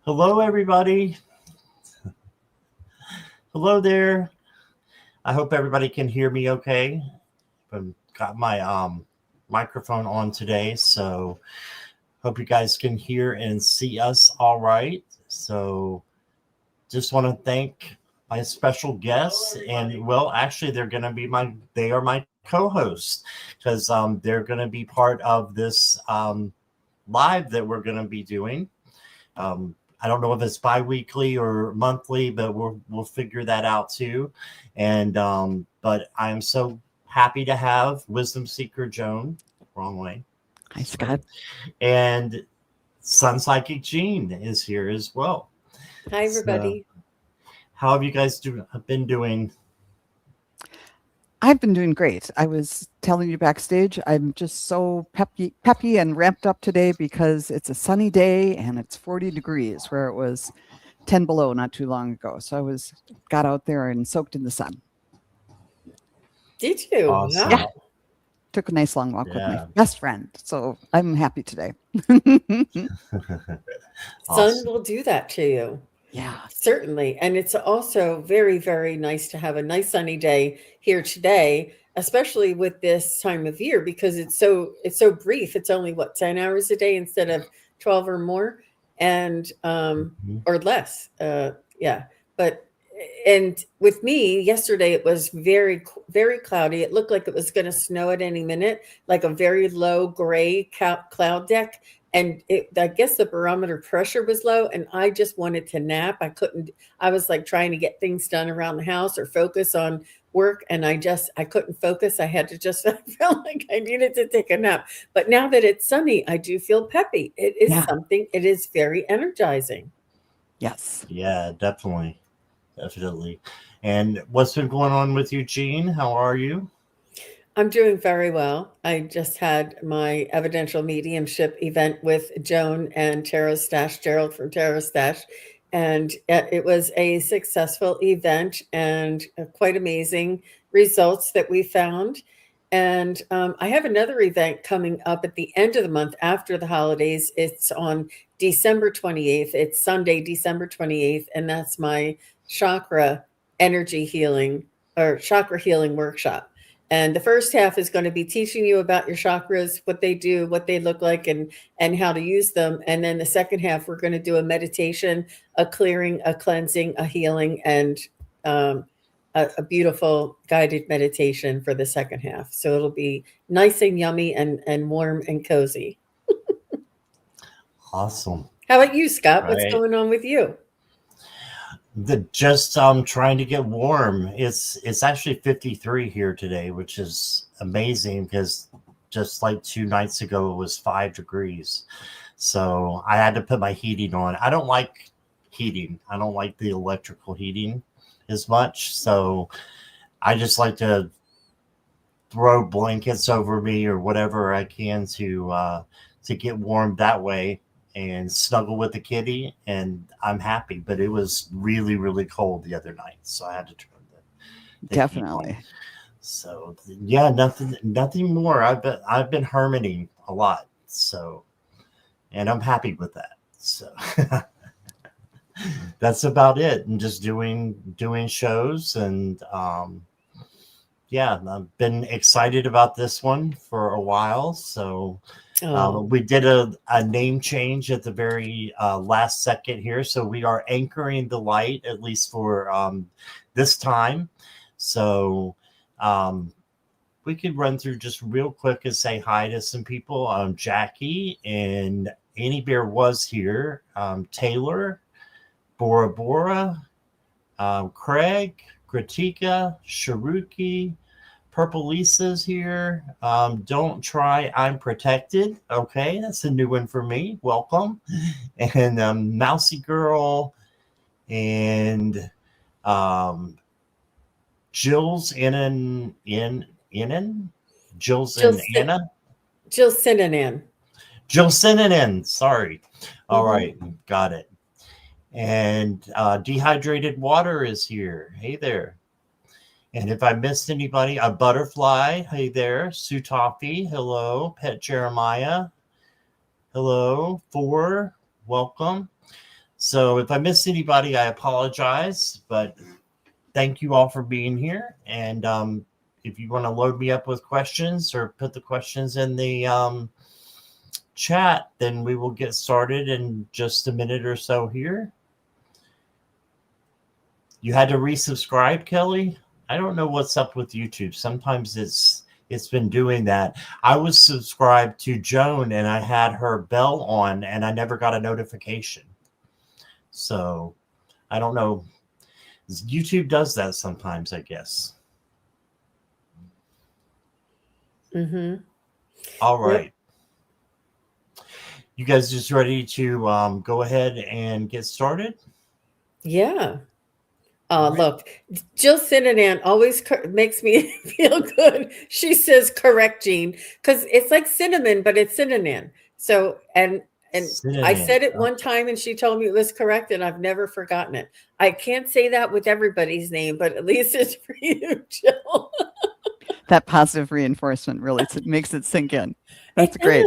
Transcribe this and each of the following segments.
Hello, everybody. Hello there. I hope everybody can hear me okay. I've got my microphone on today, so hope you guys can hear and see us all right. So just want to thank my special guests, and well, actually, they are my co-hosts because they're going to be part of this live that we're going to be doing. I don't know if it's bi-weekly or monthly, but we'll figure that out too. And but I'm so happy to have Wisdom Seeker Joan, wrong way, Hi, this way, Scott. and Sun Psychic Jean is here as well. Hi, So, everybody. how have you guys been doing? I've been doing great. I was telling you backstage, I'm just so peppy and ramped up today because it's a sunny day and it's 40 degrees where it was 10 below not too long ago. So got out there and soaked in the sun. Did you? Awesome. Yeah, Wow. took a nice long walk with my Yeah. best friend. So I'm happy today. Sun Awesome. will do that to you. Yeah. Certainly. And it's also very, very nice to have a nice sunny day here today, especially with this time of year because it's so brief. It's only what, 10 hours a day instead of 12 or more and Mhm. or less. Yeah. But and with me yesterday it was very cloudy. It looked like it was going to snow at any minute, like a very low gray cloud deck, and I guess the barometer pressure was low and I just wanted to nap. I was like trying to get things done around the house or focus on work, and I couldn't focus. I had to just I felt like I needed to take a nap. But now that it's sunny, I do feel peppy. Yeah. It is very energizing. Yes. Yeah, definitely. Definitely. And what's been going on with you, Jean? How are you? I'm doing very well. I just had my evidential mediumship event with Joan and Tarot Stash, Gerald from Tarot Stash. And it was a successful event and quite amazing results that we found. And I have another event coming up at the end of the month after the holidays. It's on December 28th. It's Sunday, December 28th. And that's my chakra energy healing or chakra healing workshop. And the first half is going to be teaching you about your chakras, what they do, what they look like, and how to use them. And then the second half, we're going to do a meditation, a clearing, a cleansing, a healing, and um, a beautiful guided meditation for the second half. So it'll be nice and yummy and warm and cozy. Awesome. How about you, Scott? What's Right. going on with you? The just trying to get warm. It's actually 53 here today, which is amazing because just like 2 nights ago it was 5 degrees. So I had to put my heating on. I don't like heating. I don't like the electrical heating as much. So I just like to throw blankets over me or whatever I can to get warm that way and snuggle with the kitty, and I'm happy. But it was really really cold the other night, so I had to turn the heat on. Definitely. So yeah, nothing more. I've been hermiting a lot, so and I'm happy with that. So that's about it, and just doing shows and yeah, I've been excited about this one for a while. So Oh, we did a name change at the very last second here. So we are anchoring the light, at least for this time. So um, we could run through just real quick and say hi to some people. Jackie and Annie Bear was here. Taylor, Bora Bora, Craig, Kritika, Sharuki, Purple Lisa's here. Don't try, I'm protected. Okay, that's a new one for me. Welcome. And Mousy Girl and um, Jill's in Jill's Jill, and Anna. Jill Sinanan. Jill Sinanen. Sorry. All Hmm. right, got it. And Dehydrated Water is here. Hey there. And if I missed anybody, a butterfly, hey there, Sue Toffee, hello, Pet Jeremiah, hello, Four, welcome. So if I miss anybody, I apologize, but thank you all for being here. And if you want to load me up with questions or put the questions in the chat, then we will get started in just a minute or so here. You had to resubscribe, Kelly? I don't know what's up with YouTube. Sometimes it's been doing that. I was subscribed to Joan and I had her bell on and I never got a notification. So I don't know. YouTube does that sometimes, I guess. Mm-hmm. All right. Yep. You guys just ready to go ahead and get started? Yeah. All right. Look, Jill Cinnamon always makes me feel good. She says, correct, Jean, because it's like cinnamon, but it's cinnamon. So, and Cinnamon. I said it one time and she told me it was correct and I've never forgotten it. I can't say that with everybody's name, but at least it's for you, Jill. That positive reinforcement really makes it sink in. That's great.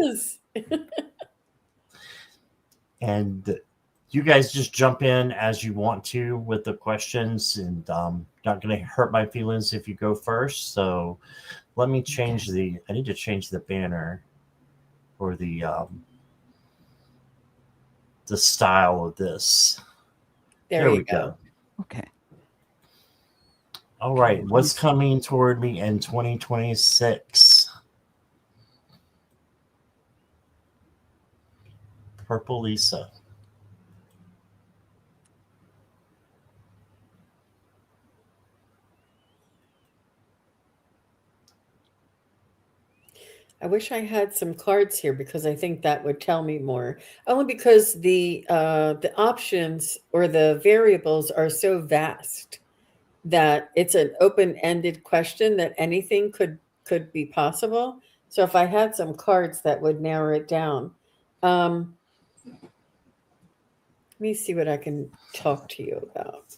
And you guys just jump in as you want to with the questions, and not going to hurt my feelings if you go first. So let me change I need to change the banner for the style of this. There you go. Okay. All right. What's coming toward me in 2026? Purple Lisa. I wish I had some cards here because I think that would tell me more. Only because the options or the variables are so vast that it's an open-ended question that anything could be possible. So if I had some cards that would narrow it down. Let me see what I can talk to you about.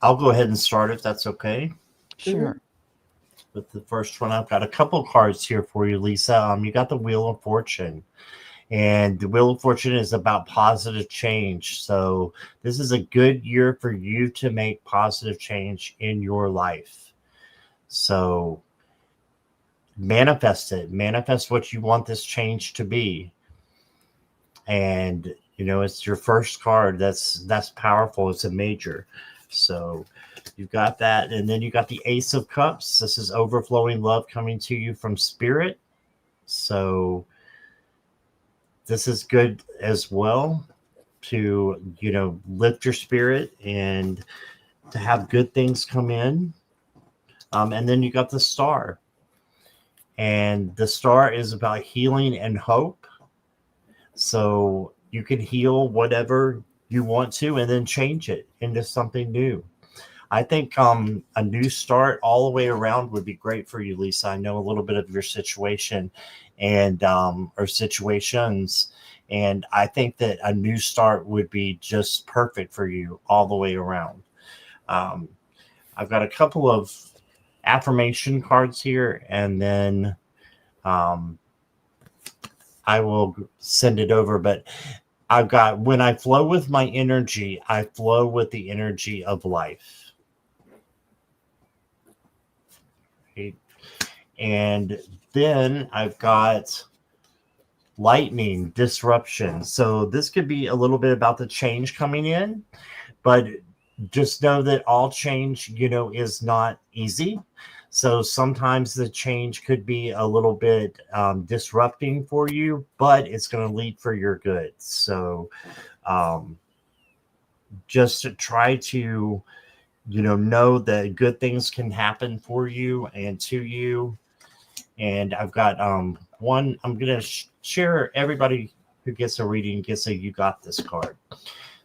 I'll go ahead and start if that's okay. Sure. Mm-hmm. With the first one, I've got a couple cards here for you, Lisa. You got the Wheel of Fortune. And the Wheel of Fortune is about positive change. So this is a good year for you to make positive change in your life. So manifest it. Manifest what you want this change to be. And, it's your first card. That's powerful. It's a major. So you've got that. And then you got the Ace of Cups. This is overflowing love coming to you from Spirit. So this is good as well to, lift your spirit and to have good things come in. And then you got the Star. And the Star is about healing and hope. So you can heal whatever you want to and then change it into something new. I think a new start all the way around would be great for you, Lisa. I know a little bit of your situation and or situations, and I think that a new start would be just perfect for you all the way around. I've got a couple of affirmation cards here, and then I will send it over, but I've got, when I flow with my energy, I flow with the energy of life. Okay. And then I've got lightning, disruption. So this could be a little bit about the change coming in, but just know that all change, is not easy. So sometimes the change could be a little bit disrupting for you, but it's going to lead for your good. So just to try to, know that good things can happen for you and to you. And I've got one, I'm going to share. Everybody who gets a reading gets a You Got This card.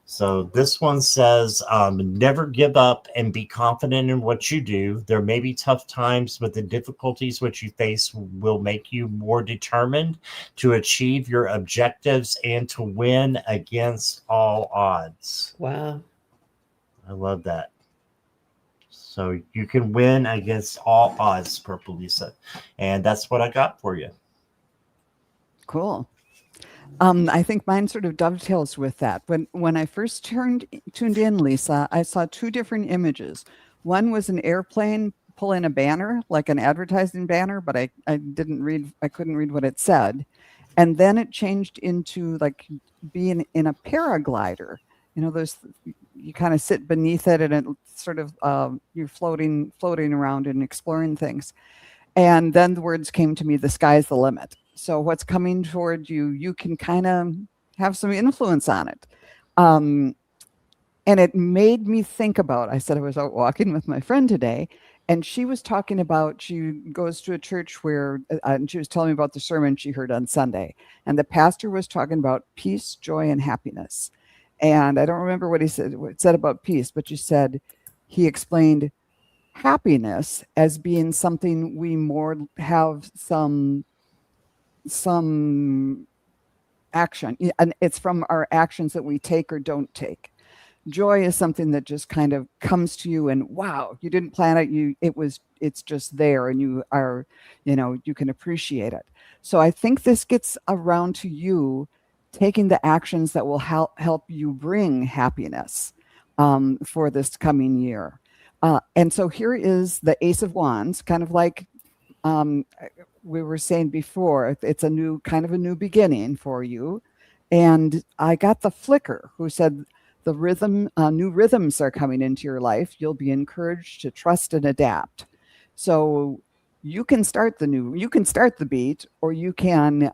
So this one says, never give up and be confident in what you do. There may be tough times, but the difficulties which you face will make you more determined to achieve your objectives and to win against all odds. Wow. I love that. So you can win against all odds, Purple Lisa. And that's what I got for you. Cool. I think mine sort of dovetails with that. When I first tuned in, Lisa, I saw two different images. One was an airplane pulling a banner, like an advertising banner, but I couldn't read what it said. And then it changed into like being in a paraglider. You know, those you kind of sit beneath it, and it sort of you're floating around and exploring things. And then the words came to me, the sky's the limit. So what's coming toward you, you can kind of have some influence on it. And it made me think about, I said I was out walking with my friend today, and she was talking about, she goes to a church where, and she was telling me about the sermon she heard on Sunday. And the pastor was talking about peace, joy, and happiness. And I don't remember what he said, what it said about peace, but he explained happiness as being something we more have some action, and it's from our actions that we take or don't take. Joy is something that just kind of comes to you, and wow, you didn't plan it, it's just there, and you can appreciate it. So I think this gets around to you taking the actions that will help you bring happiness for this coming year. And so here is the Ace of Wands, kind of like we were saying before, it's a new beginning for you. And I got the Flicker, who said new rhythms are coming into your life. You'll be encouraged to trust and adapt. So you can start the beat, or you can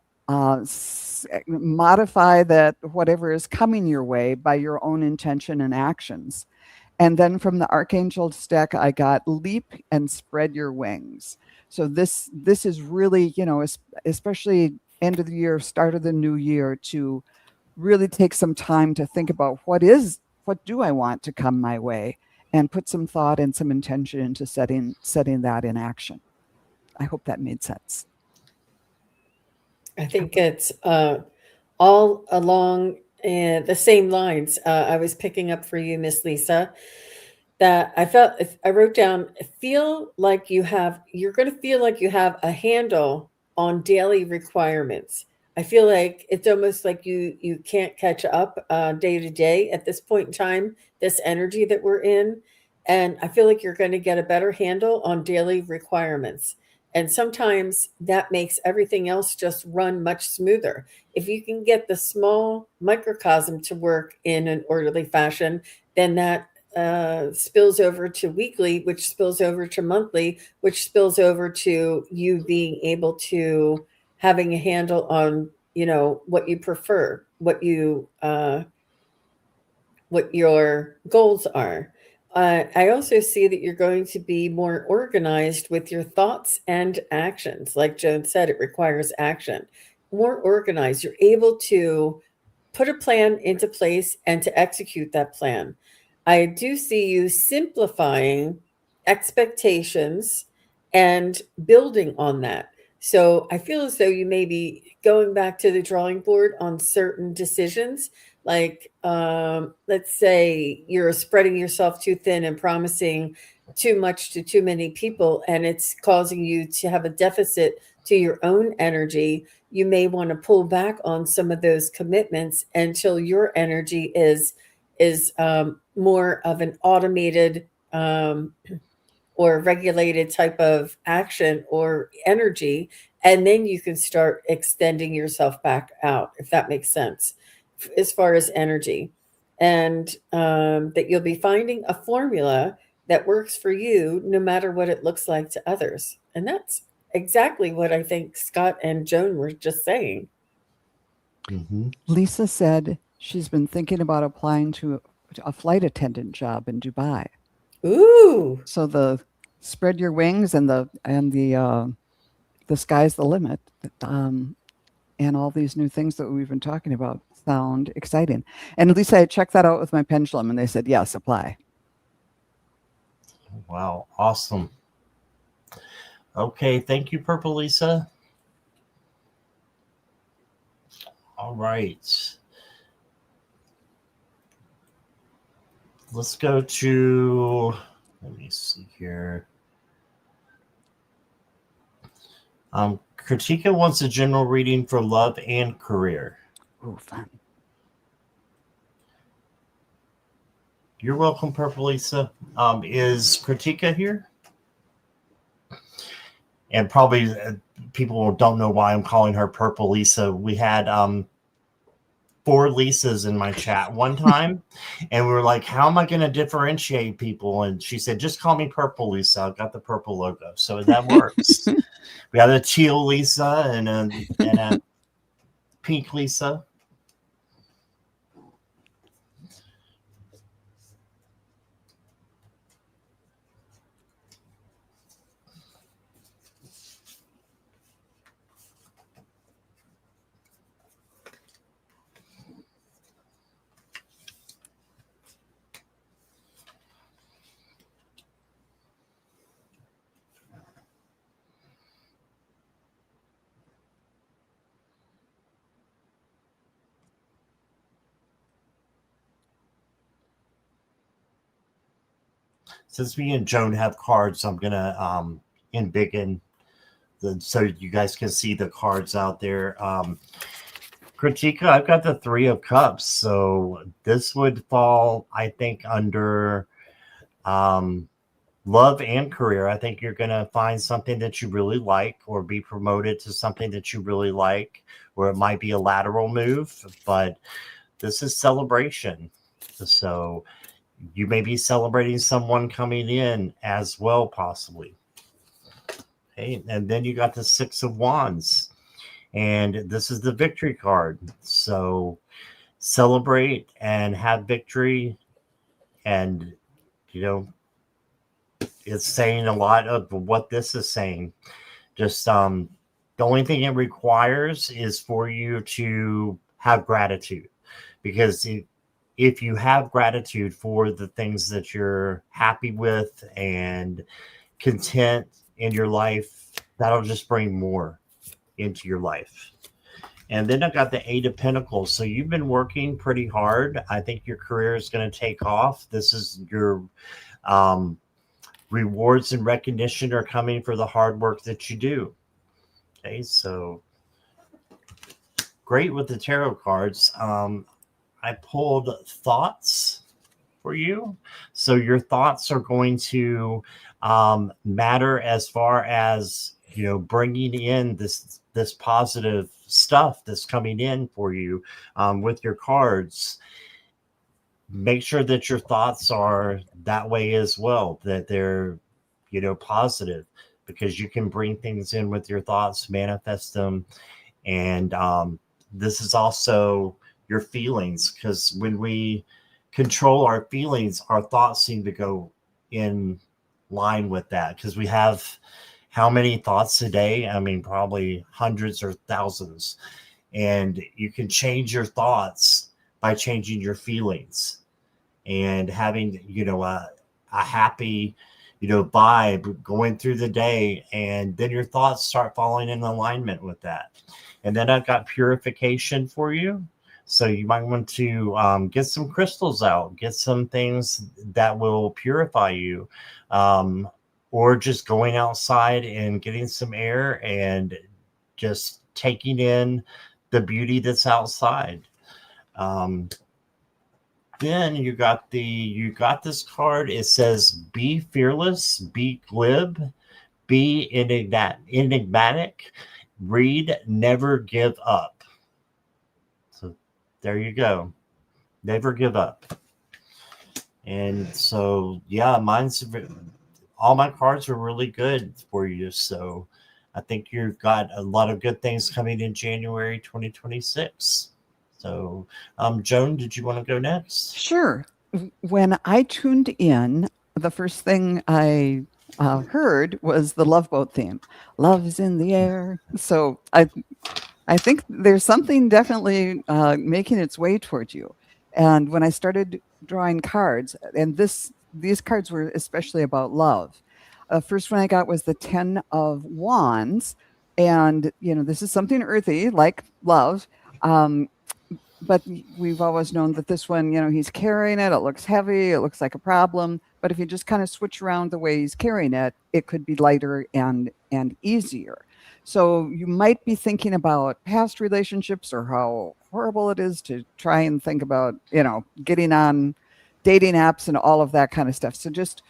modify that whatever is coming your way by your own intention and actions. And then from the Archangel's deck, I got leap and spread your wings. So this is really, especially end of the year, start of the new year, to really take some time to think about what do I want to come my way, and put some thought and some intention into setting that in action. I hope that made sense. I think it's all along the same lines. I was picking up for you, Miss Lisa, that I wrote down, you're going to feel like you have a handle on daily requirements. I feel like it's almost like you can't catch up day to day at this point in time, this energy that we're in. And I feel like you're going to get a better handle on daily requirements. And sometimes that makes everything else just run much smoother. If you can get the small microcosm to work in an orderly fashion, then that spills over to weekly, which spills over to monthly, which spills over to you being able to having a handle on, what you prefer, what your goals are. I also see that you're going to be more organized with your thoughts and actions. Like Joan said, it requires action. More organized. You're able to put a plan into place and to execute that plan. I do see you simplifying expectations and building on that. So I feel as though you may be going back to the drawing board on certain decisions. Like, let's say you're spreading yourself too thin and promising too much to too many people, and it's causing you to have a deficit to your own energy. You may want to pull back on some of those commitments until your energy is more of an automated or regulated type of action or energy, and then you can start extending yourself back out, if that makes sense, as far as energy. And that you'll be finding a formula that works for you no matter what it looks like to others. And that's exactly what I think Scott and Joan were just saying. Mm-hmm. Lisa said she's been thinking about applying to a flight attendant job in Dubai. Ooh. So the spread your wings and the sky's the limit, and all these new things that we've been talking about sound exciting. And Lisa, I checked that out with my pendulum, and they said yes, apply. Wow, awesome. Okay, thank you, Purple Lisa. All right. let's go to, let me see here. Kritika wants a general reading for love and career. Oh, fun. You're welcome, Purple Lisa. Is Kritika here? And probably people don't know why I'm calling her Purple Lisa. We had 4 Lisas in my chat one time, and we were like, how am I going to differentiate people? And she said, just call me Purple Lisa. I've got the purple logo. So that works. We got a teal Lisa and a pink Lisa. Since me and Joan have cards, I'm gonna embiggen so you guys can see the cards out there. Kritika, I've got the 3 of Cups, so this would fall, I think, under love and career. I think you're going to find something that you really like, or be promoted to something that you really like, or it might be a lateral move, but this is celebration. So you may be celebrating someone coming in as well, possibly. Okay, and then you got the 6 of Wands, and this is the victory card. So celebrate and have victory, and you know, it's saying a lot of what this is saying. Just the only thing it requires is for you to have gratitude, because if you have gratitude for the things that you're happy with and content in your life, that'll just bring more into your life. And then I got the 8 of Pentacles. So you've been working pretty hard. I think your career is going to take off. This is your rewards and recognition are coming for the hard work that you do. Okay, so great with the tarot cards. I pulled thoughts for you. So your thoughts are going to matter as far as, you know, bringing in this positive stuff that's coming in for you with your cards. Make sure that your thoughts are that way as well, that they're, you know, positive, because you can bring things in with your thoughts, manifest them. And this is also your feelings, because when we control our feelings, our thoughts seem to go in line with that, because we have how many thoughts a day? I mean, probably hundreds or thousands. And you can change your thoughts by changing your feelings and having, you know, a happy, you know, vibe going through the day. And then your thoughts start falling in alignment with that. And then I've got purification for you. So you might want to get some crystals out, get some things that will purify you, or just going outside and getting some air and just taking in the beauty that's outside. Then you got this card. It says, be fearless, be glib, be enigmatic, read, never give up. So there you go. Never give up. And so, yeah, all my cards are really good for you. So I think you've got a lot of good things coming in January 2026. So, Joan, did you want to go next? Sure. When I tuned in, the first thing I heard was the Love Boat theme. Love is in the air. So I think there's something definitely making its way towards you. And when I started drawing cards, and these cards were especially about love. The first one I got was the 10 of Wands. And, you know, this is something earthy, like love. but we've always known that this one, he's carrying it. It looks heavy. It looks like a problem. But if you just kind of switch around the way he's carrying it, it could be lighter and easier. So you might be thinking about past relationships or how horrible it is to try and think about, getting on dating apps and all of that kind of stuff. So just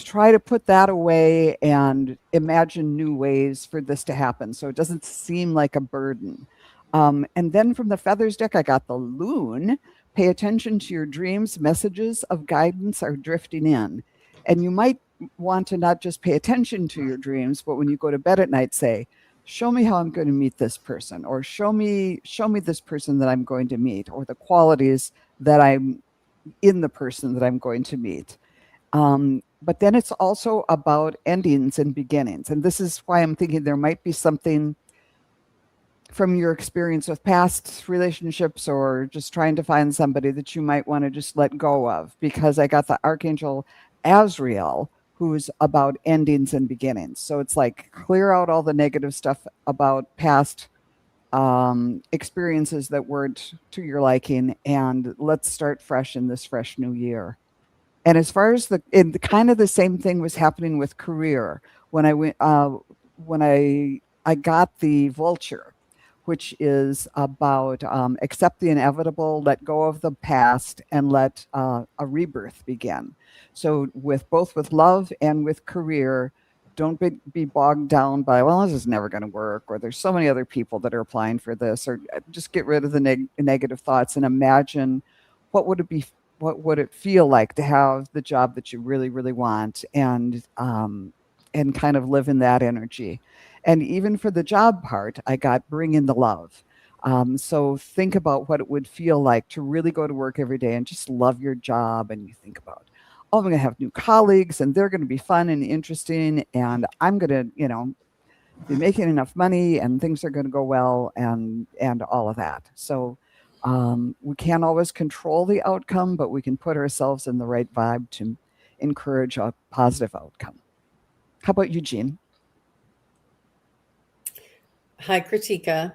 try to put that away and imagine new ways for this to happen so it doesn't seem like a burden. And then from the feathers deck, I got the loon. Pay attention to your dreams. Messages of guidance are drifting in. And you might want to not just pay attention to your dreams, but when you go to bed at night, say, show me how I'm going to meet this person, or show me this person that I'm going to meet, or the qualities that I'm in the person that I'm going to meet. But then it's also about endings and beginnings. And this is why I'm thinking there might be something from your experience with past relationships or just trying to find somebody that you might want to just let go of, because I got the Archangel Azrael, who's about endings and beginnings. So it's like clear out all the negative stuff about past experiences that weren't to your liking, and let's start fresh in this fresh new year. And as far as kind of the same thing was happening with career when I went when I got the vulture, which is about accept the inevitable, let go of the past, and let a rebirth begin. So with love and with career, don't be bogged down by, well, this is never going to work, or there's so many other people that are applying for this, or just get rid of the negative thoughts and imagine what would it feel like to have the job that you really, really want, and kind of live in that energy. And even for the job part, I got bring in the love. So think about what it would feel like to really go to work every day and just love your job. And you think about, oh, I'm going to have new colleagues and they're going to be fun and interesting. And I'm going to, be making enough money and things are going to go well, and all of that. So we can't always control the outcome, but we can put ourselves in the right vibe to encourage a positive outcome. How about you, Jean? Hi, Kritika.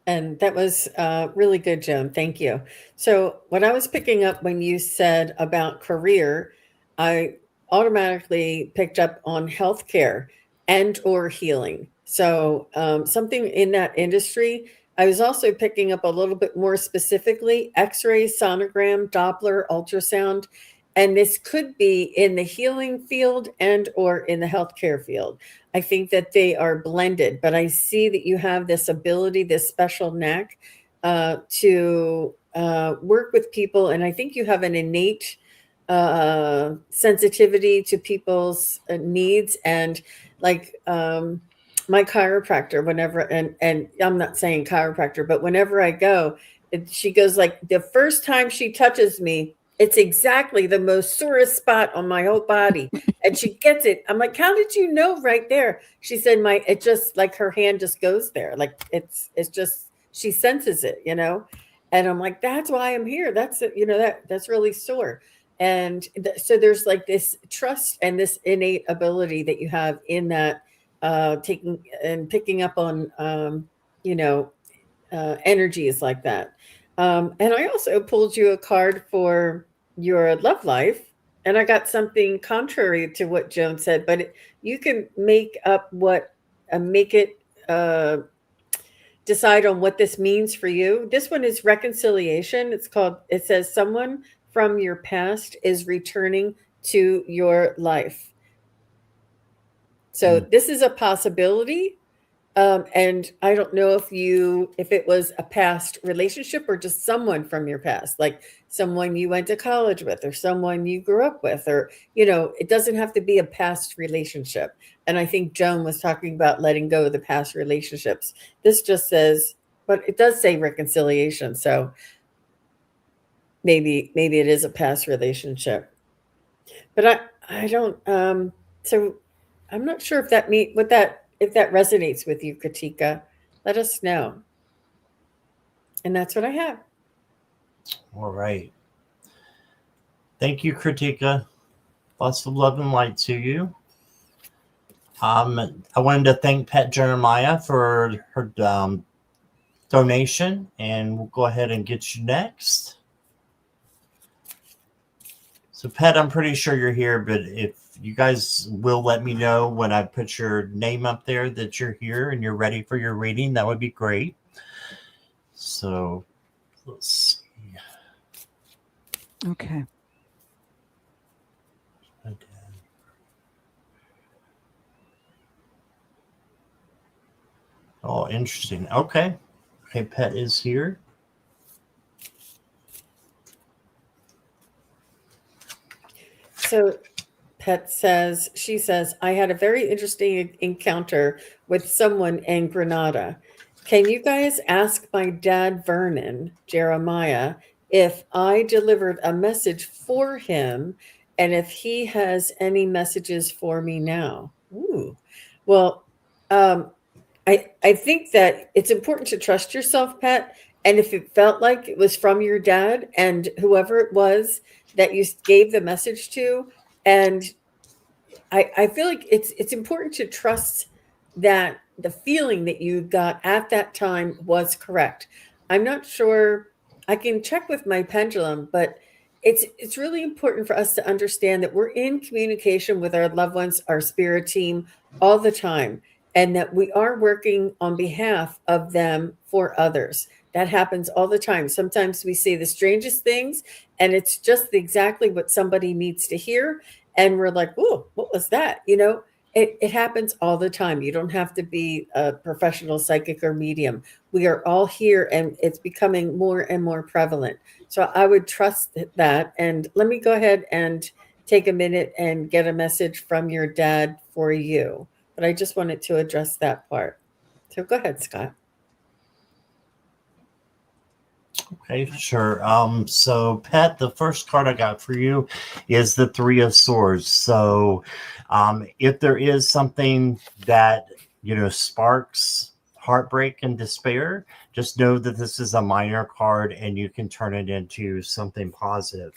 And that was really good, Joan. Thank you. So, what I was picking up when you said about career, I automatically picked up on healthcare and or healing. So, something in that industry. I was also picking up a little bit more specifically X-ray, sonogram, Doppler, ultrasound, and this could be in the healing field and or in the healthcare field. I think that they are blended, but I see that you have this ability, this special knack to work with people. And I think you have an innate sensitivity to people's needs. And like my chiropractor, whenever, and I'm not saying chiropractor, but whenever I go, she goes like, the first time she touches me, it's exactly the most sorest spot on my whole body. And she gets it. I'm like, how did you know right there? She said, it just like her hand just goes there. Like it's just, she senses it, And I'm like, that's why I'm here. That's, that's really sore. And so there's like this trust and this innate ability that you have in that, taking and picking up on, energies like that. And I also pulled you a card for your love life, and I got something contrary to what Joan said, but you can make up make it decide on what this means for you. This one is reconciliation. It says someone from your past is returning to your life. So this is a possibility. And I don't know if it was a past relationship or just someone from your past, like someone you went to college with or someone you grew up with, or, it doesn't have to be a past relationship. And I think Joan was talking about letting go of the past relationships. This just says, but it does say reconciliation. So maybe it is a past relationship, but I don't, so I'm not sure if if that resonates with you, Katika. Let us know. And that's what I have. All right. Thank you, Kritika. Lots of love and light to you. I wanted to thank Pat Jeremiah for her donation, and we'll go ahead and get you next. So, Pet, I'm pretty sure you're here, but if you guys will let me know when I put your name up there that you're here and you're ready for your reading, that would be great. So, let's see. Okay. Oh, interesting. Okay. Okay, Pet is here. So she says, I had a very interesting encounter with someone in Granada. Can you guys ask my dad, Vernon, Jeremiah, if I delivered a message for him and if he has any messages for me now? Ooh. Well, I think that it's important to trust yourself, Pat. And if it felt like it was from your dad and whoever it was that you gave the message to, and I feel like it's important to trust that the feeling that you got at that time was correct. I'm not sure. I can check with my pendulum, but it's really important for us to understand that we're in communication with our loved ones, our spirit team all the time, and that we are working on behalf of them for others. That happens all the time. Sometimes we say the strangest things, and it's just exactly what somebody needs to hear, and we're like, "Whoa, what was that?" It happens all the time. You don't have to be a professional psychic or medium. We are all here, and it's becoming more and more prevalent. So I would trust that. And let me go ahead and take a minute and get a message from your dad for you. But I just wanted to address that part. So go ahead, Scott. Okay, sure. So Pet, the first card I got for you is the Three of Swords. So, if there is something that sparks heartbreak and despair, just know that this is a minor card, and you can turn it into something positive.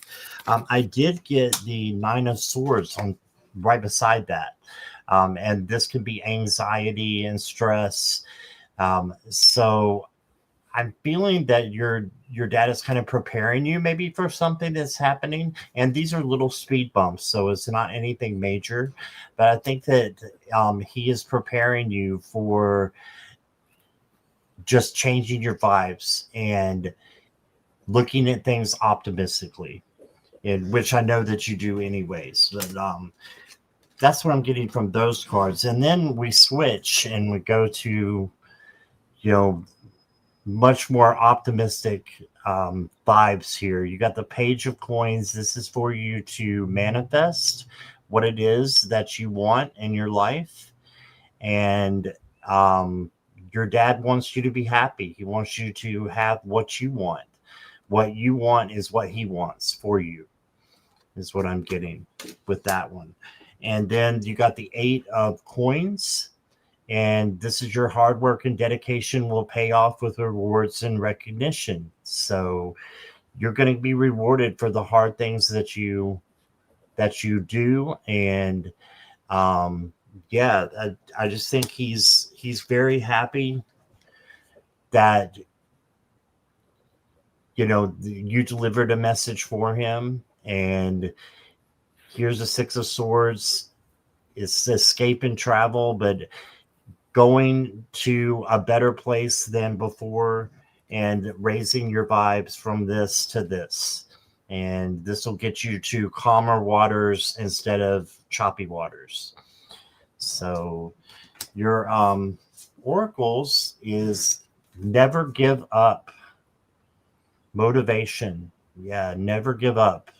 I did get the Nine of Swords on right beside that, and this could be anxiety and stress. So I'm feeling that your dad is kind of preparing you maybe for something that's happening, and these are little speed bumps, so it's not anything major. But I think that he is preparing you for just changing your vibes and looking at things optimistically, in which I know that you do anyways. But that's what I'm getting from those cards, and then we switch and we go to much more optimistic vibes here. You got the Page of Coins. This is for you to manifest what it is that you want in your life. And your dad wants you to be happy. He wants you to have what you want. What you want is what he wants for you, is what I'm getting with that one. And then you got the Eight of Coins. And this is your hard work and dedication will pay off with rewards and recognition. So you're going to be rewarded for the hard things that you do. And I just think he's very happy that you delivered a message for him. And here's the Six of Swords. It's escape and travel, but going to a better place than before and raising your vibes from this to this. And this will get you to calmer waters instead of choppy waters. So your oracles is never give up. Motivation. Yeah, never give up.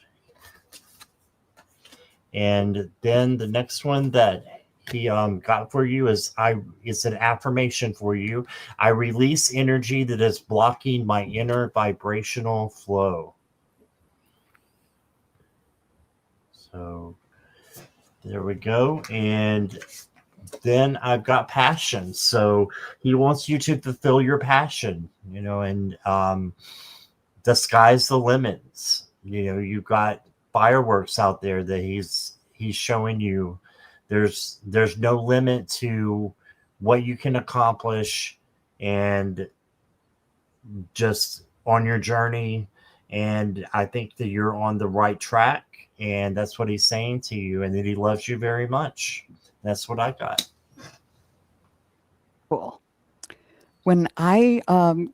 And then the next one that he got for you it's an affirmation for you. I release energy that is blocking my inner vibrational flow. So there we go. And then I've got passion. So he wants you to fulfill your passion, and the sky's the limits. You've got fireworks out there that he's showing you. There's no limit to what you can accomplish, and just on your journey. And I think that you're on the right track. And that's what he's saying to you, and that he loves you very much. That's what I got. Cool. When I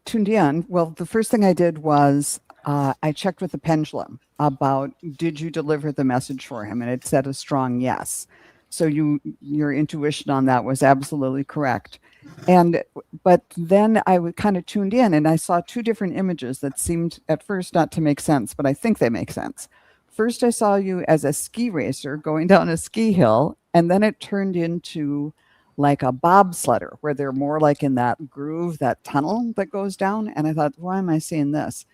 tuned in, well, the first thing I did was I checked with the pendulum about, did you deliver the message for him? And it said a strong yes. So your intuition on that was absolutely correct. But then I kind of tuned in and I saw two different images that seemed at first not to make sense, but I think they make sense. First, I saw you as a ski racer going down a ski hill, and then it turned into like a bobsledder where they're more like in that groove, that tunnel that goes down. And I thought, why am I seeing this?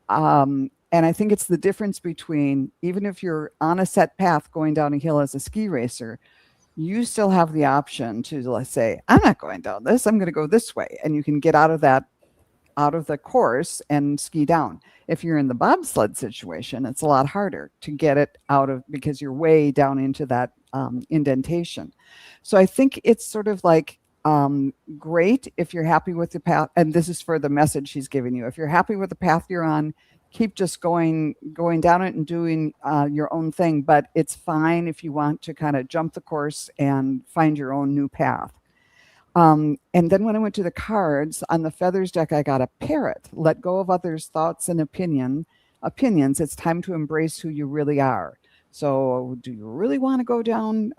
And I think it's the difference between, even if you're on a set path going down a hill as a ski racer, you still have the option to, let's say, I'm not going down this, I'm going to go this way. And you can get out of the course and ski down. If you're in the bobsled situation, it's a lot harder to get it out of, because you're way down into that indentation. So I think it's sort of like great if you're happy with the path. And this is for the message he's giving you. If you're happy with the path you're on, keep just going down it and doing your own thing. But it's fine if you want to kind of jump the course and find your own new path. And then when I went to the cards on the feathers deck, I got a parrot. Let go of others' thoughts and opinions. It's time to embrace who you really are. So do you really want to go down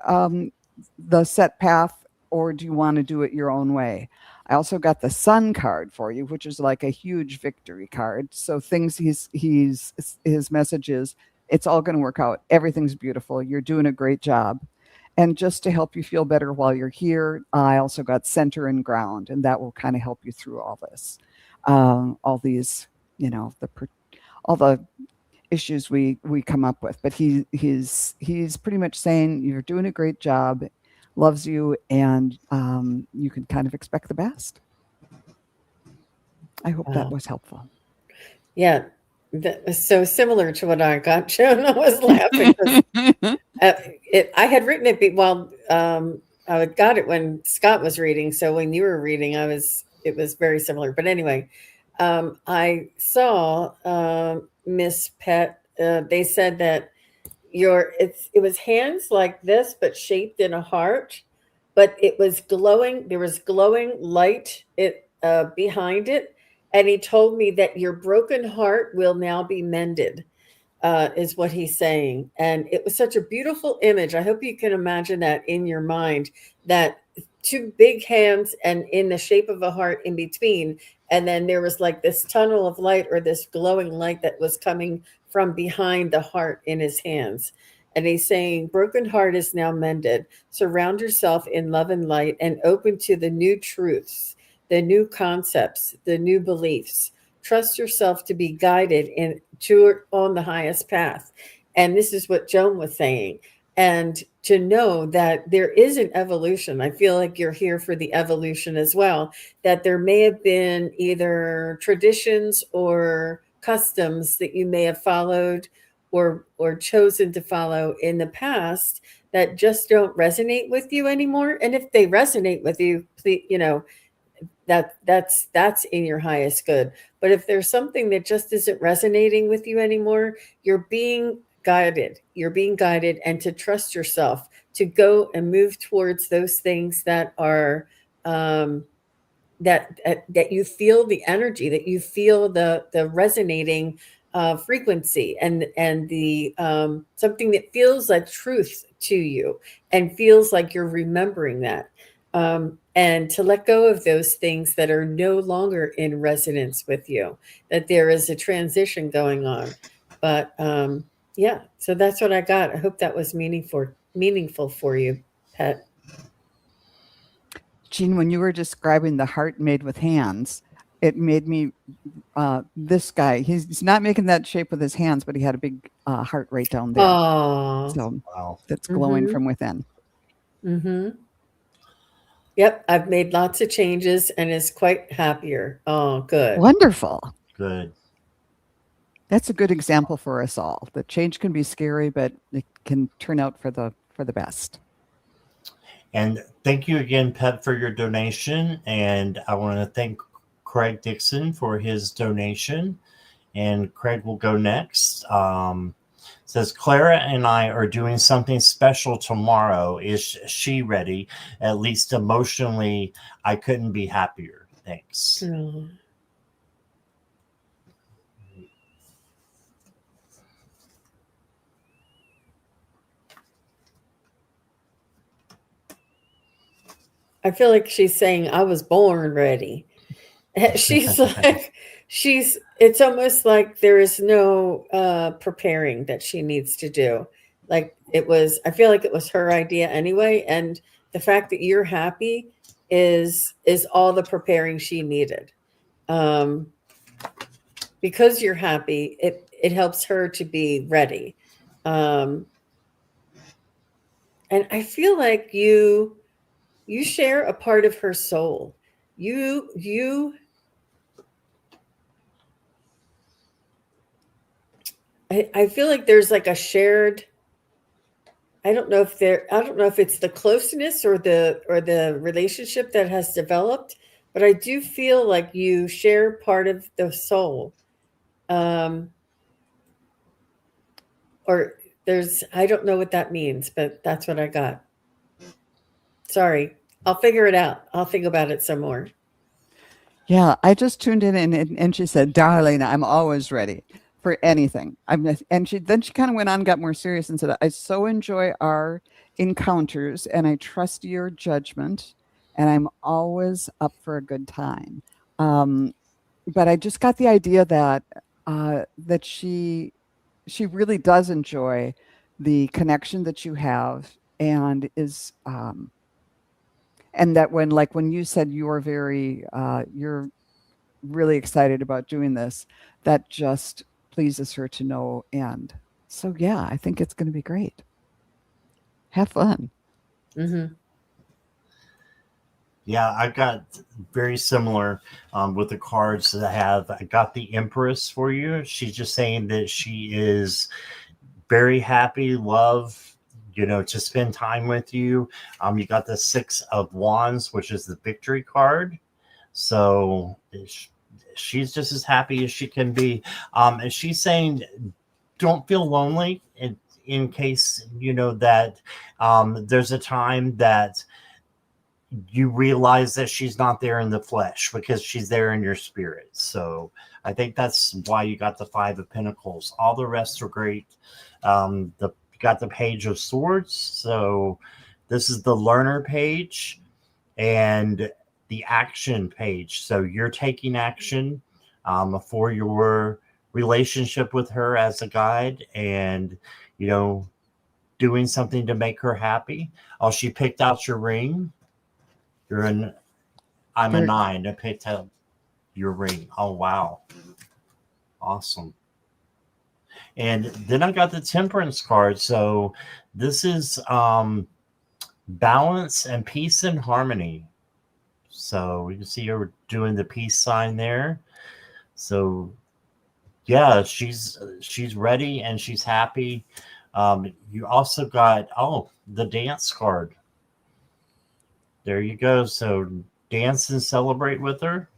the set path, or do you want to do it your own way? I also got the sun card for you, which is like a huge victory card. So things his message is, it's all going to work out. Everything's beautiful. You're doing a great job. And just to help you feel better while you're here, I also got center and ground, and that will kind of help you through all this, all these, all the issues we come up with. But he's pretty much saying you're doing a great job, loves you, and you can kind of expect the best. I hope that was helpful. Yeah, that was so similar to what I got. Joan, I was laughing. I had written it while I got it when Scott was reading. So when you were reading, it was very similar. But anyway, I saw Miss Pet. They said that it was hands like this, but shaped in a heart. But it was glowing. There was glowing light behind it. And he told me that your broken heart will now be mended, is what he's saying. And it was such a beautiful image. I hope you can imagine that in your mind, that two big hands and in the shape of a heart in between. And then there was like this tunnel of light, or this glowing light that was coming from behind the heart in his hands. And he's saying, broken heart is now mended. Surround yourself in love and light and open to the new truths, the new concepts, the new beliefs. Trust yourself to be guided on the highest path. And this is what Joan was saying. And to know that there is an evolution. I feel like you're here for the evolution as well, that there may have been either traditions or customs that you may have followed or chosen to follow in the past that just don't resonate with you anymore. And if they resonate with you, please, that's in your highest good. But if there's something that just isn't resonating with you anymore, you're being guided, and to trust yourself to go and move towards those things that are that you feel the energy, that you feel the resonating frequency, and the something that feels like truth to you and feels like you're remembering that. And to let go of those things that are no longer in resonance with you, that there is a transition going on. But yeah, so that's what I got. I hope that was meaningful for you, Pet. Jean, when you were describing the heart made with hands, it made me, this guy, he's not making that shape with his hands, but he had a big heart right down there. Oh, so Wow. that's glowing from within. Mm-hmm. Yep, I've made lots of changes and is quite happier. Oh, good. Wonderful. Good. That's a good example for us all. The change can be scary, but it can turn out for the best. And thank you again, Pet, for your donation. And I want to thank Craig Dixon for his donation. And Craig will go next. Says Clara and I are doing something special tomorrow. Is she ready? At least emotionally, I couldn't be happier. Thanks. Oh. I feel like she's saying I was born ready. She's like, it's almost like there is no preparing that she needs to do. Like I feel like it was her idea anyway. And the fact that you're happy is all the preparing she needed. Because you're happy, it helps her to be ready. And I feel like you share a part of her soul. I feel like there's like a shared, I don't know if it's the closeness or the relationship that has developed, but I do feel like you share part of the soul. Or I don't know what that means, but that's what I got. Sorry. I'll figure it out. I'll think about it some more. Yeah, I just tuned in and she said, "Darling, I'm always ready for anything." And she kind of went on, got more serious, and said, "I so enjoy our encounters, and I trust your judgment, and I'm always up for a good time." But I just got the idea that that she really does enjoy the connection that you have, and is and that when you said you're you're really excited about doing this, that just pleases her to no end. So yeah, I think it's going to be great. Have fun. Mm-hmm. Yeah, I got very similar with the cards that I have. I got the Empress for you. She's just saying that she is very happy, love, to spend time with you. You got the Six of Wands, which is the victory card. So she's just as happy as she can be. And she's saying, don't feel lonely in case, that there's a time that you realize that she's not there in the flesh because she's there in your spirit. So I think that's why you got the Five of Pentacles. All the rest are great. You got the Page of Swords. So this is the learner page and the action page. So you're taking action for your relationship with her as a guide, and doing something to make her happy. Oh, she picked out your ring. I'm a 9. I picked out your ring. Oh, wow. Awesome. And then I got the Temperance card. So this is balance and peace and harmony. So you can see her doing the peace sign there. So yeah, she's ready and she's happy. You also got, the dance card. There you go. So dance and celebrate with her.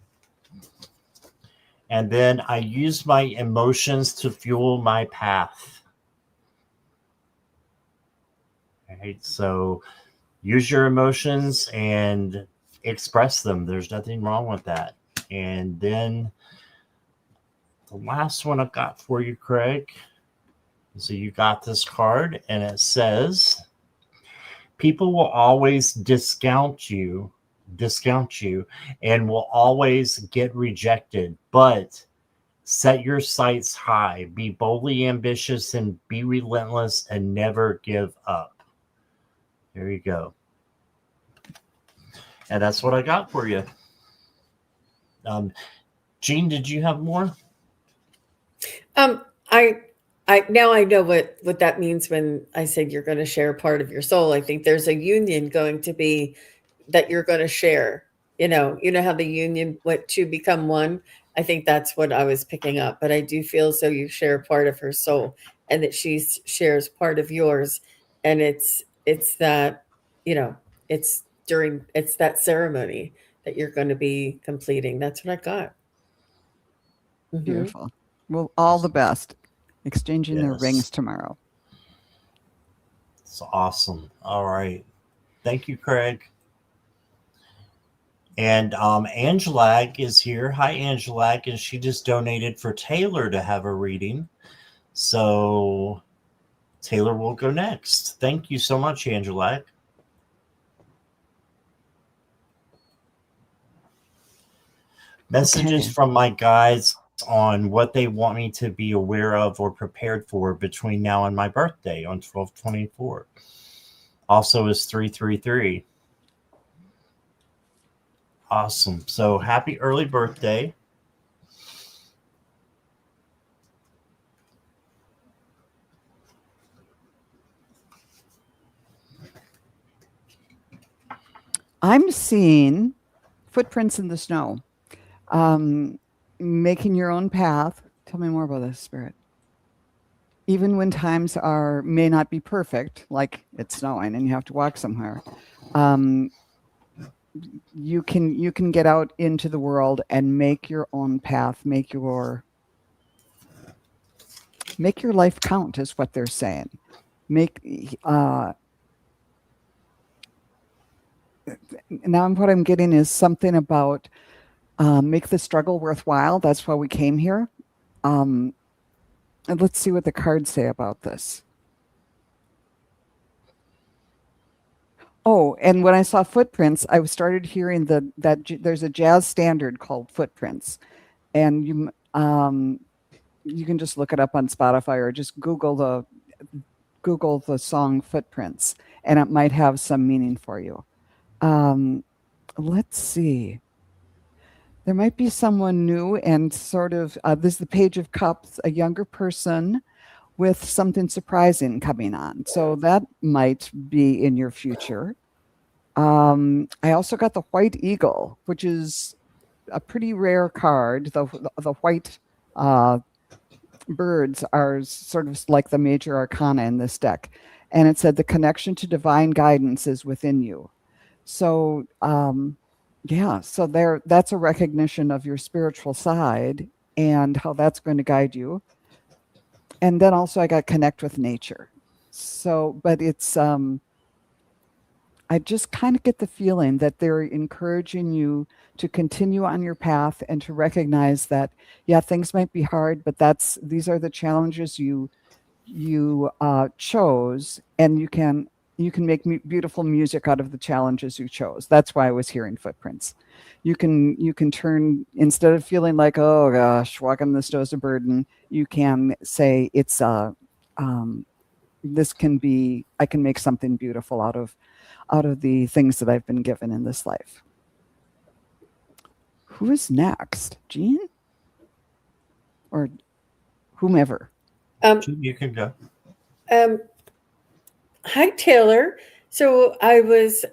And then I use my emotions to fuel my path. All right. So use your emotions and express them. There's nothing wrong with that. And then the last one I've got for you, Craig. So you got this card and it says, people will always discount you and will always get rejected, but set your sights high, be boldly ambitious and be relentless and never give up. There you go. And that's what I got for you. Jean, did you have more? I now I know what that means when I said you're going to share part of your soul. I think there's a union going to be that you're going to share. You know how the union went to become one. I think that's what I was picking up. But I do feel so you share part of her soul, and that she shares part of yours, and it's that it's that ceremony that you're going to be completing. That's what I got. Mhm. Beautiful. Well, all the best. Exchanging their Yes. rings tomorrow. It's awesome. All right. Thank you, Craig. And Angelag is here. Hi, Angelag. And she just donated for Taylor to have a reading. So Taylor will go next. Thank you so much, Angelag. Messages Okay. from my guides on what they want me to be aware of or prepared for between now and my birthday on 12/24. Also is 333. Awesome. So happy early birthday. I'm seeing footprints in the snow. Making your own path. Tell me more about this, Spirit. Even when times may not be perfect, like it's snowing and you have to walk somewhere, you can get out into the world and make your own path, make your life count, is what they're saying. Now what I'm getting is something about make the struggle worthwhile. That's why we came here. And let's see what the cards say about this. Oh, and when I saw footprints, I started hearing that there's a jazz standard called Footprints, and you can just look it up on Spotify or just Google the song Footprints, and it might have some meaning for you. Let's see. There might be someone new and sort of this is the Page of Cups, a younger person with something surprising coming on. So that might be in your future. I also got the White Eagle, which is a pretty rare card. The white birds are sort of like the major arcana in this deck. And it said the connection to divine guidance is within you. So so that's a recognition of your spiritual side and how that's going to guide you. And then also I got connect with nature. So, but it's I just kind of get the feeling that they're encouraging you to continue on your path and to recognize that, yeah, things might be hard, but these are the challenges you chose, and you can make beautiful music out of the challenges you chose. That's why I was hearing footprints. You can turn, instead of feeling like, oh gosh, walking the snow's a burden, you can say it's this can be, I can make something beautiful out of the things that I've been given in this life. Who is next? Jean? Or whomever? You can go. Hi, Taylor. So I was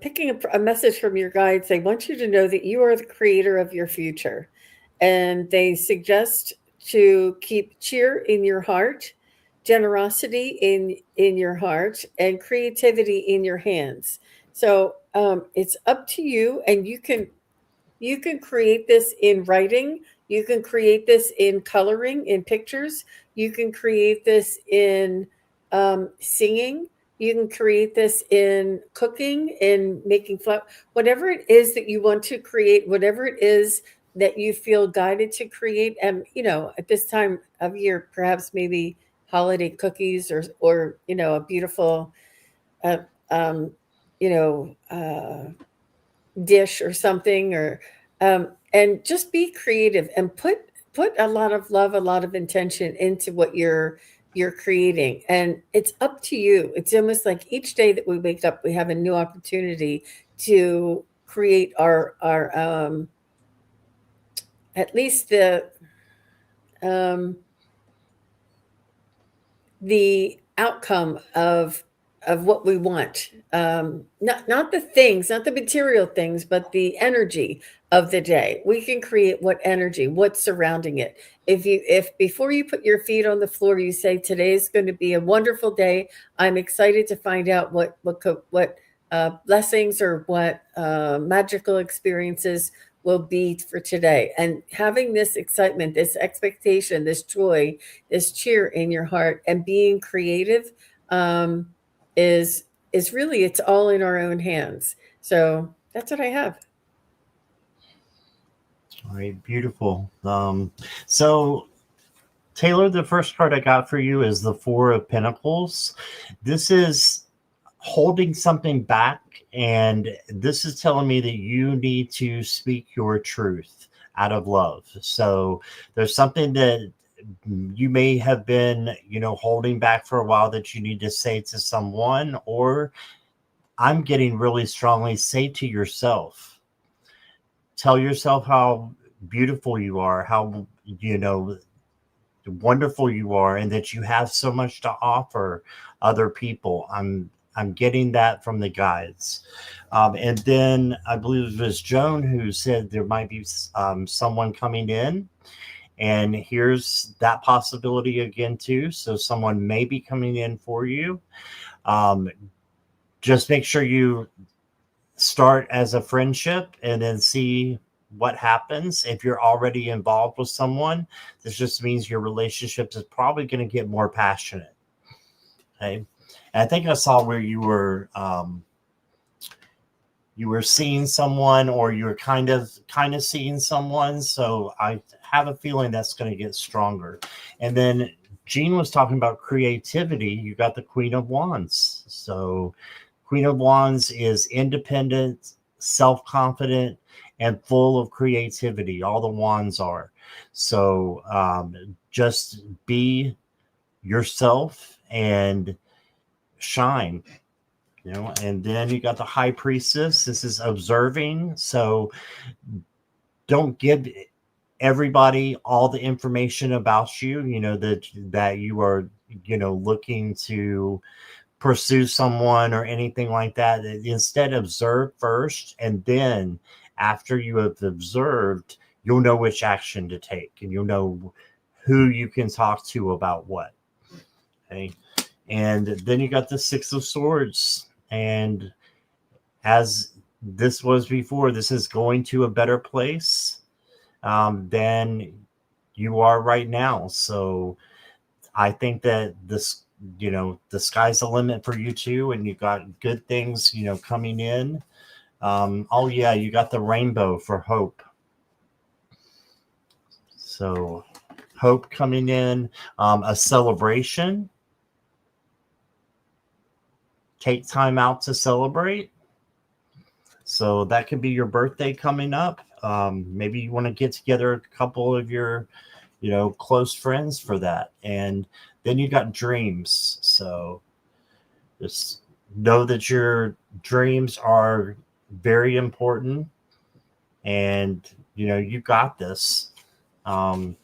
picking up a message from your guides. They want you to know that you are the creator of your future. And they suggest to keep cheer in your heart, generosity in your heart, and creativity in your hands. So it's up to you, and you can create this in writing. You can create this in coloring, in pictures. You can create this in singing. You can create this in cooking, in making flour, whatever it is that you want to create, whatever it is that you feel guided to create. And, at this time of year, perhaps maybe holiday cookies or a beautiful, uh, um, dish or something, or and just be creative and put a lot of love, a lot of intention into what you're creating. And it's up to you. It's almost like each day that we wake up, we have a new opportunity to create our at least the outcome of what we want, not the things, not the material things, but the energy of the day. We can create what energy, what's surrounding it. If before you put your feet on the floor, you say, today's going to be a wonderful day, I'm excited to find out what blessings or what magical experiences will be for today. And having this excitement, this expectation, this joy, this cheer in your heart, and being creative um, is really, it's all in our own hands. So that's what I have. All right, beautiful. So Taylor, the first card I got for you is the Four of Pentacles. This is holding something back, and this is telling me that you need to speak your truth out of love. So there's something that you may have been, holding back for a while that you need to say to someone, or I'm getting really strongly, say to yourself. Tell yourself how beautiful you are, how, wonderful you are, and that you have so much to offer other people. I'm getting that from the guides. And then I believe it was Joan who said there might be someone coming in. And here's that possibility again, too. So someone may be coming in for you. Just make sure you start as a friendship and then see what happens. If you're already involved with someone, this just means your relationship is probably going to get more passionate. Okay. And I think I saw where you were seeing someone, or you were kind of seeing someone. So I have a feeling that's going to get stronger. And then Jean was talking about creativity. You got the Queen of Wands. So Queen of Wands is independent, self-confident, and full of creativity. All the wands are. So just be yourself and shine. And then you got the High Priestess. This is observing. So don't give everybody all the information about you, that you are, looking to pursue someone or anything like that. Instead, observe first, and then after you have observed, you'll know which action to take, and you'll know who you can talk to about what. Okay. And then you got the Six of Swords. And as this was before, this is going to a better place than you are right now. So I think that this, the sky's the limit for you too. And you got good things, coming in. You got the rainbow for hope. So hope coming in, a celebration. Take time out to celebrate. So that could be your birthday coming up. Maybe you want to get together a couple of your, close friends for that. And then you got dreams. So just know that your dreams are very important, and, you got this. And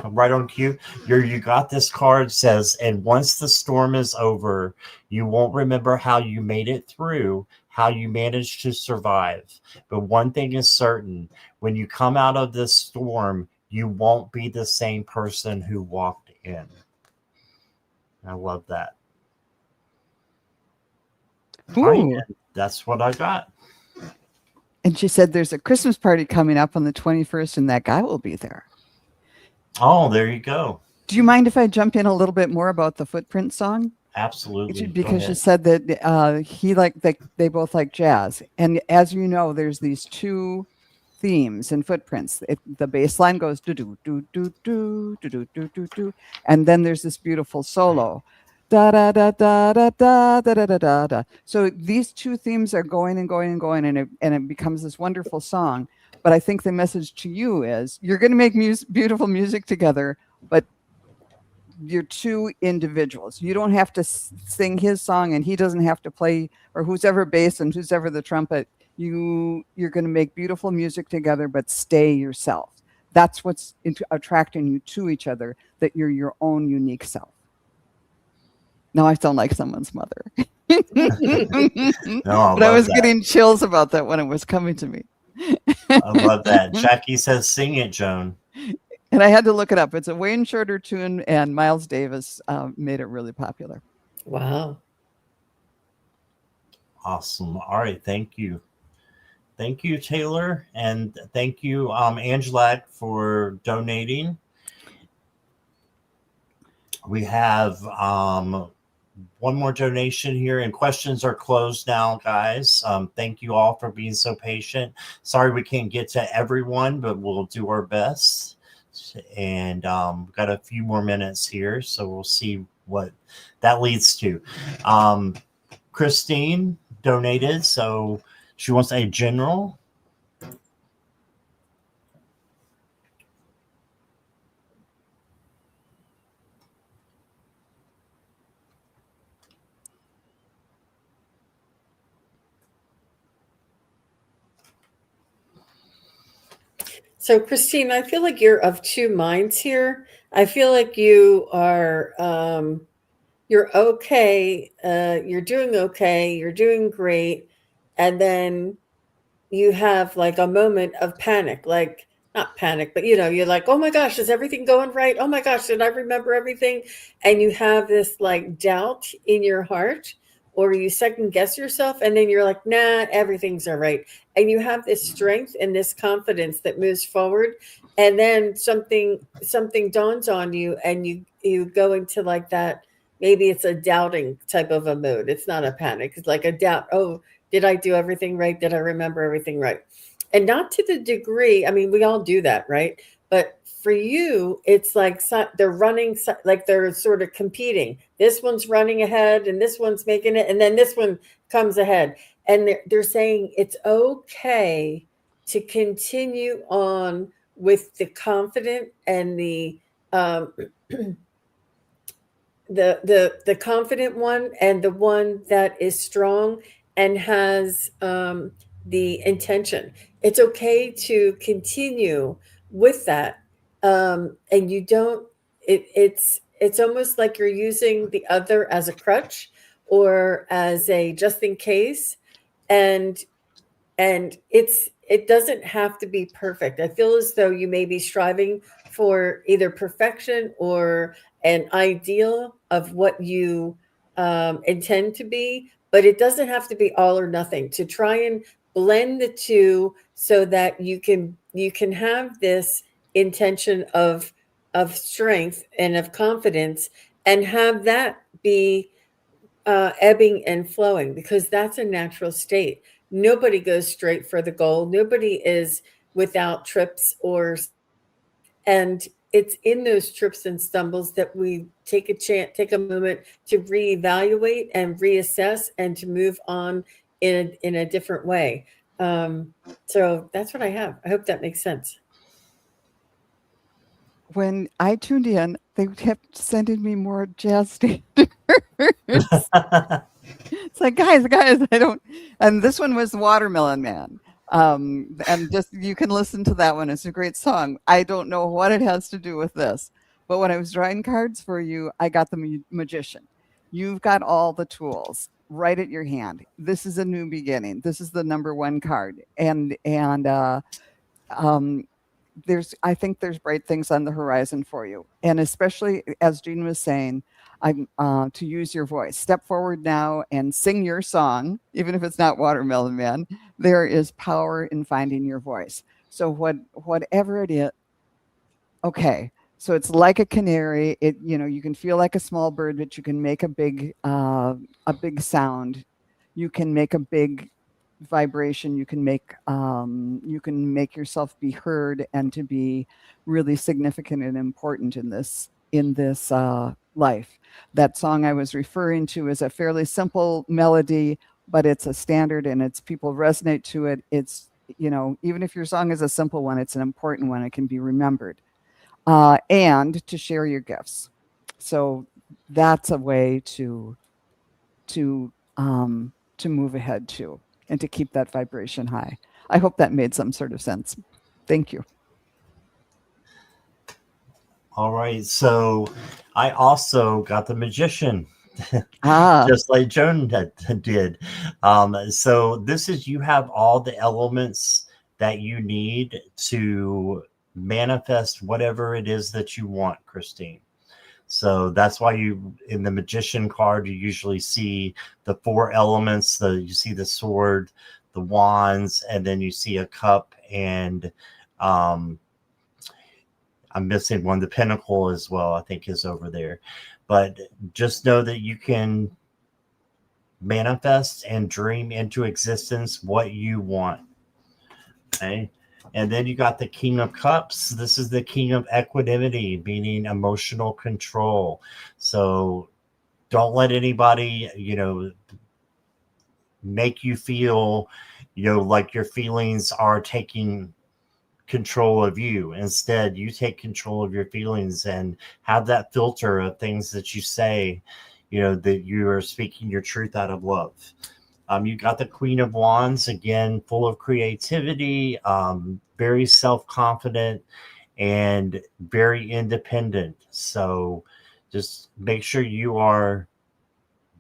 right on cue, you got this card says, and once the storm is over, you won't remember how you made it through, how you managed to survive. But one thing is certain, when you come out of this storm, you won't be the same person who walked in. I love that. Ooh. Right, that's what I got. And she said there's a Christmas party coming up on the 21st, and that guy will be there. Oh, there you go. Do you mind if I jump in a little bit more about the Footprint song? Absolutely. Because she said that they both like jazz. And as you know, there's these two themes in Footprints. The bass line goes do do do do do do do do do do, and then there's this beautiful solo. Da da da da da da da da da da. So these two themes are going and going and going, and it becomes this wonderful song. But I think the message to you is you're going to make beautiful music together, but you're two individuals. You don't have to sing his song, and he doesn't have to play, or who's ever bass and who's ever the trumpet. You're going to make beautiful music together, but stay yourself. That's what's attracting you to each other, that you're your own unique self. Now I sound like someone's mother. But I was getting chills about that when it was coming to me. I love that. Jackie says, sing it, Joan. And I had to look it up. It's a Wayne Shorter tune, and Miles Davis made it really popular. Wow. Awesome. All right. Thank you. Thank you, Taylor. And thank you, Angela, for donating. We have one more donation here, and questions are closed now, guys. Thank you all for being so patient. Sorry we can't get to everyone, but we'll do our best. And we've got a few more minutes here, so we'll see what that leads to. Christine donated, so she wants a general. So, Christine, I feel like you're of two minds here. I feel like you are, you're okay. You're doing okay. You're doing great. And then you have like a moment of panic, like not panic, but you're like, oh my gosh, is everything going right? Oh my gosh, did I remember everything? And you have this like doubt in your heart, or you second guess yourself, and then you're like, nah, everything's all right. And you have this strength and this confidence that moves forward. And then something dawns on you, and you go into like that. Maybe it's a doubting type of a mood. It's not a panic. It's like a doubt. Oh, did I do everything right? Did I remember everything right? And not to the degree, I mean, we all do that, right? But for you, it's like they're running, like they're sort of competing. This one's running ahead and this one's making it. And then this one comes ahead. And they're saying it's okay to continue on with the confident and um, the confident one, and the one that is strong and has the intention. It's okay to continue with that, and you don't. It's almost like you're using the other as a crutch or as a just in case, and it doesn't have to be perfect. I feel as though you may be striving for either perfection or an ideal of what you intend to be, but it doesn't have to be all or nothing. To try and blend the two so that you can have this intention of strength and of confidence, and have that be ebbing and flowing, because that's a natural state. Nobody goes straight for the goal. Nobody is without trips and it's in those trips and stumbles that we take a moment to reevaluate and reassess and to move on in a different way. So that's what I have. I hope that makes sense. When I tuned in, they kept sending me more jazz standards. It's like, guys, I don't. And this one was Watermelon Man. And just you can listen to that one. It's a great song. I don't know what it has to do with this, but when I was drawing cards for you, I got the magician. You've got all the tools right at your hand. This is a new beginning. This is the number one card, and um, I think there's bright things on the horizon for you, and especially as Jean was saying, I'm to use your voice. Step forward now and sing your song, even if it's not Watermelon Man. There is power in finding your voice. So whatever it is, okay. So it's like a canary. You can feel like a small bird, but you can make a big sound. You can make a big vibration. You can make yourself be heard and to be really significant and important in this life. That song I was referring to is a fairly simple melody, but it's a standard and it's people resonate to it. It's even if your song is a simple one, it's an important one. It can be remembered, and to share your gifts. So that's a way to move ahead too, and to keep that vibration high. I hope that made some sort of sense. Thank you. All right. So I also got the magician, Ah, just like Joan did. So this is, you have all the elements that you need to manifest whatever it is that you want, Christine. So that's why in the magician card, you usually see the 4 elements. You see the sword, the wands, and then you see a cup, and I'm missing one. The pinnacle as well, I think, is over there. But just know that you can manifest and dream into existence what you want. Okay. And then you got the King of Cups. This is the King of Equanimity, meaning emotional control. So don't let anybody, make you feel, like your feelings are taking control of you. Instead, you take control of your feelings and have that filter of things that you say, that you are speaking your truth out of love. You got the Queen of Wands, again, full of creativity, very self-confident, and very independent. So just make sure you are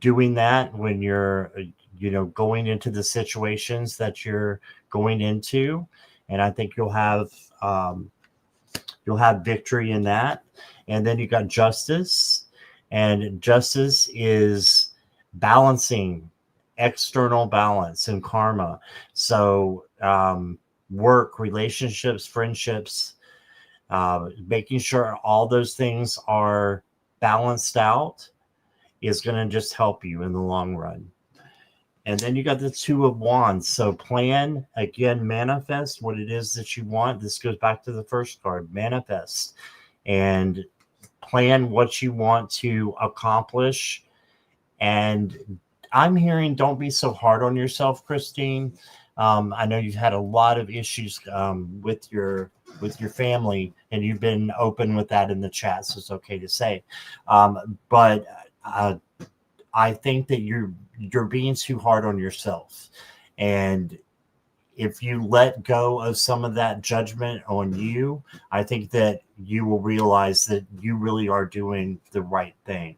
doing that when you're, going into the situations that you're going into. And I think you'll have victory in that. And then you got Justice, and Justice is balancing, external balance and karma. So work, relationships, friendships, making sure all those things are balanced out is going to just help you in the long run. And then you got the Two of Wands. So plan, again, manifest what it is that you want. This goes back to the first card, manifest, and plan what you want to accomplish. And I'm hearing, don't be so hard on yourself, Christine. I know you've had a lot of issues with your family, and you've been open with that in the chat, so it's okay to say. But I think that you're being too hard on yourself, and if you let go of some of that judgment on you, I think that you will realize that you really are doing the right thing.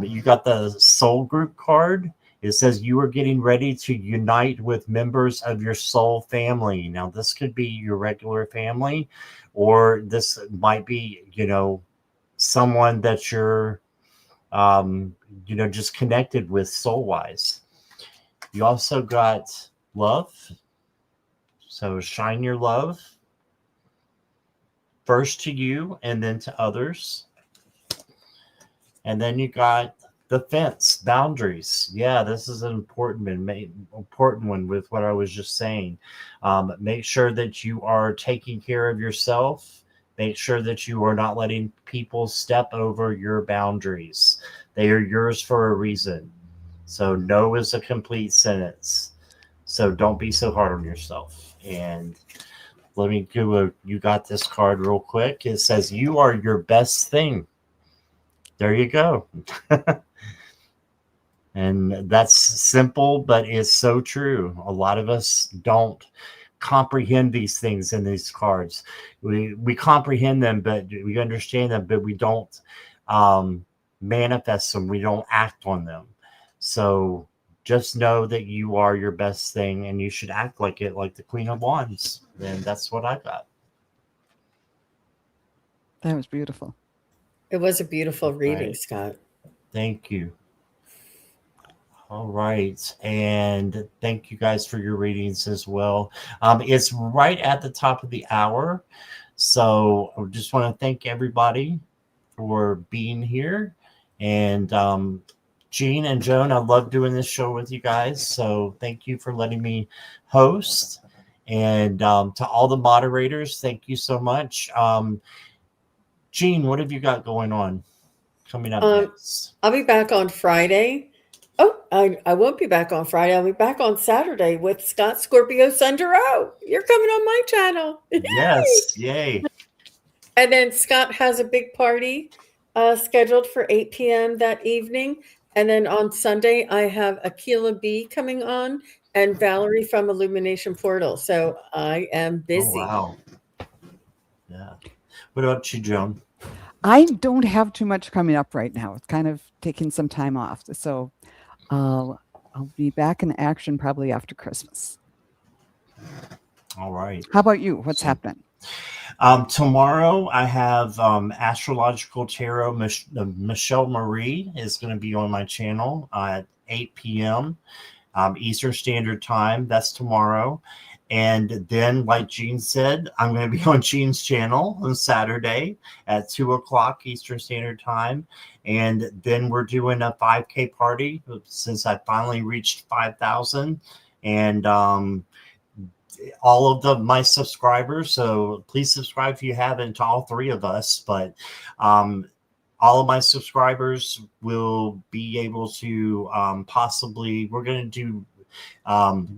You got the Soul Group card. It says you are getting ready to unite with members of your soul family. Now, this could be your regular family, or this might be, someone that you're, just connected with soul-wise. You also got love. So shine your love first to you and then to others. And then you got the fence, boundaries. Yeah, this is an important one with what I was just saying. Make sure that you are taking care of yourself. Make sure that you are not letting people step over your boundaries. They are yours for a reason. So no is a complete sentence. So don't be so hard on yourself. And let me you got this card real quick. It says you are your best thing. There you go. And that's simple, but it's so true. A lot of us don't comprehend these things in these cards. We comprehend them, but we understand them, but we don't manifest them. We don't act on them. So just know that you are your best thing, and you should act like it, like the Queen of Wands. And that's what I got. That was beautiful. It was a beautiful reading, Right. Scott. Thank you. All right. And thank you guys for your readings as well. It's right at the top of the hour. So I just want to thank everybody for being here. And Jean and Joan, I love doing this show with you guys. So thank you for letting me host. And to all the moderators, thank you so much. Jean, what have you got going on coming up next? I'll be back on Friday. Oh, I won't be back on Friday. I'll be back on Saturday with Scott Scorpio Sundero. You're coming on my channel. Yes. Yay. And then Scott has a big party scheduled for 8 p.m. that evening. And then on Sunday, I have Akila B coming on and Valerie from Illumination Portal. So I am busy. Oh, wow. Yeah. What about you, Joan? I don't have too much coming up right now. It's kind of taking some time off. So I'll be back in action probably after Christmas. All right. How about you? What's happening? Tomorrow I have Astrological Tarot. Michelle Marie is going to be on my channel at 8 p.m. Eastern Standard Time. That's tomorrow. And then, like Jean said, I'm going to be on Jean's channel on Saturday at 2 o'clock Eastern Standard Time. And then we're doing a 5K party since I finally reached 5,000. And all of my subscribers, so please subscribe if you haven't, to all three of us. But all of my subscribers will be able to possibly, we're going to do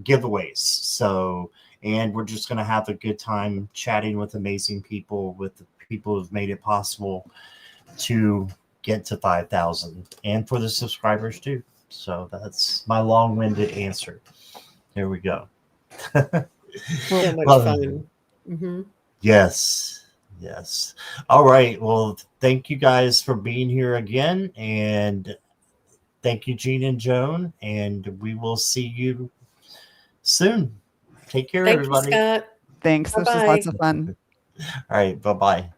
giveaways. So, and we're just going to have a good time chatting with amazing people, with the people who've made it possible to get to 5,000, and for the subscribers too. So that's my long-winded answer. There we go. So much Well, fun. Hmm. yes. Yes. All right. Well, thank you guys for being here again. And thank you, Jean and Joan. And we will see you soon. Take care, Thank you, everybody. Scott. Thanks. This was Bye-bye. lots of fun. All right. Bye-bye.